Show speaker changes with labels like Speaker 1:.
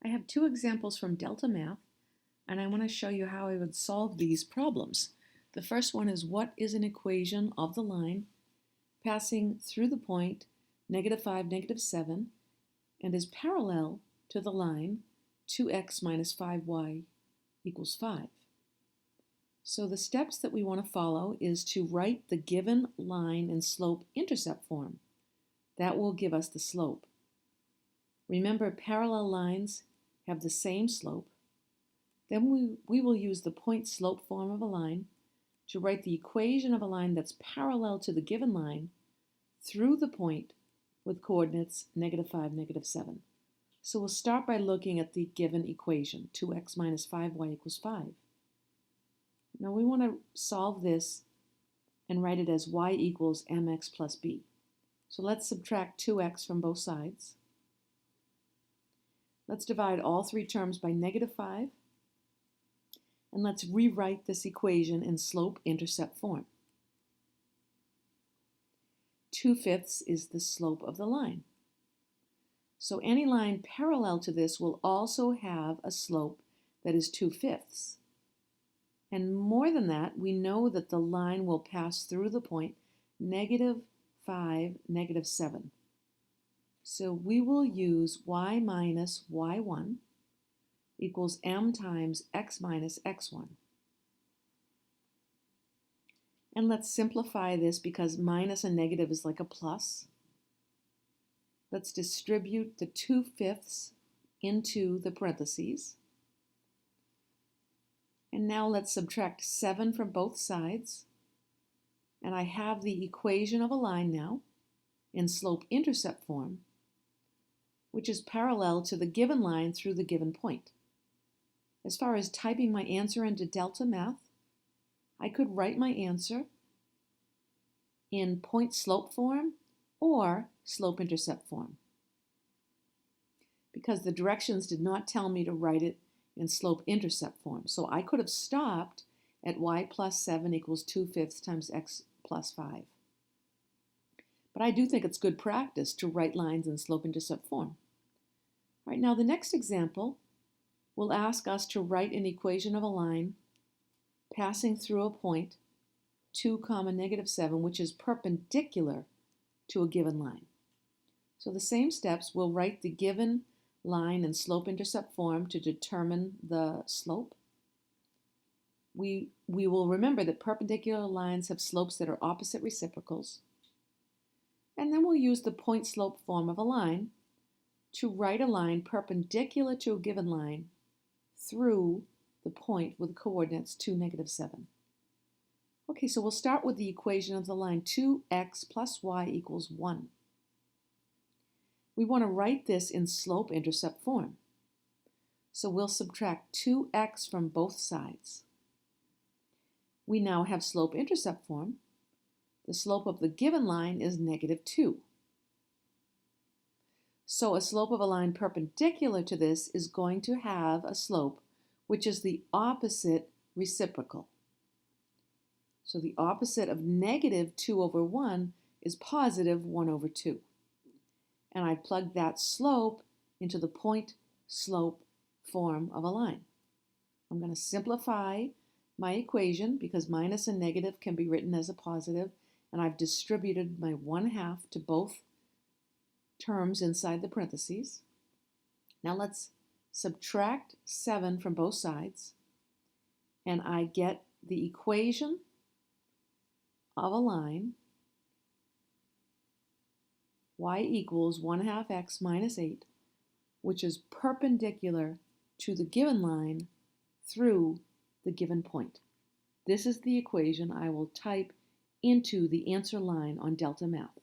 Speaker 1: I have two examples from Delta Math, and I want to show you how I would solve these problems. The first one is, what is an equation of the line passing through the point -5, -7, and is parallel to the line 2x minus 5y equals 5. So the steps that we want to follow is to write the given line in slope-intercept form. That will give us the slope. Remember, parallel lines have the same slope. Then we will use the point-slope form of a line to write the equation of a line that's parallel to the given line through the point with coordinates -5, -7. So we'll start by looking at the given equation, 2x minus 5y equals 5. Now we want to solve this and write it as y equals mx plus b. So let's subtract 2x from both sides. Let's divide all three terms by -5. And let's rewrite this equation in slope-intercept form. 2/5 is the slope of the line. So any line parallel to this will also have a slope that is 2/5. And more than that, we know that the line will pass through the point -5, -7. So we will use y minus y1 equals m times x minus x1. And let's simplify this because minus and negative is like a plus. Let's distribute the 2/5 into the parentheses. And now let's subtract 7 from both sides. And I have the equation of a line now in slope-intercept form, which is parallel to the given line through the given point. As far as typing my answer into Delta Math, I could write my answer in point-slope form or slope-intercept form. Because the directions did not tell me to write it in slope-intercept form. So I could have stopped at y plus 7 equals 2/5 times x plus 5. But I do think it's good practice to write lines in slope-intercept form. All right, now the next example will ask us to write an equation of a line passing through a point 2, -7, which is perpendicular to a given line. So the same steps, we'll write the given line in slope-intercept form to determine the slope. We will remember that perpendicular lines have slopes that are opposite reciprocals. And then we'll use the point-slope form of a line to write a line perpendicular to a given line through the point with coordinates 2, -7. Okay, so we'll start with the equation of the line 2x plus y equals 1. We want to write this in slope-intercept form. So we'll subtract 2x from both sides. We now have slope-intercept form. The slope of the given line is -2. So a slope of a line perpendicular to this is going to have a slope which is the opposite reciprocal. So the opposite of -2/1 is +1/2. And I plugged that slope into the point-slope form of a line. I'm going to simplify my equation because minus and negative can be written as a positive, and I've distributed my 1/2 to both terms inside the parentheses. Now let's subtract 7 from both sides, and I get the equation of a line y equals 1/2 x minus 8, which is perpendicular to the given line through the given point. This is the equation I will type into the answer line on Delta Math.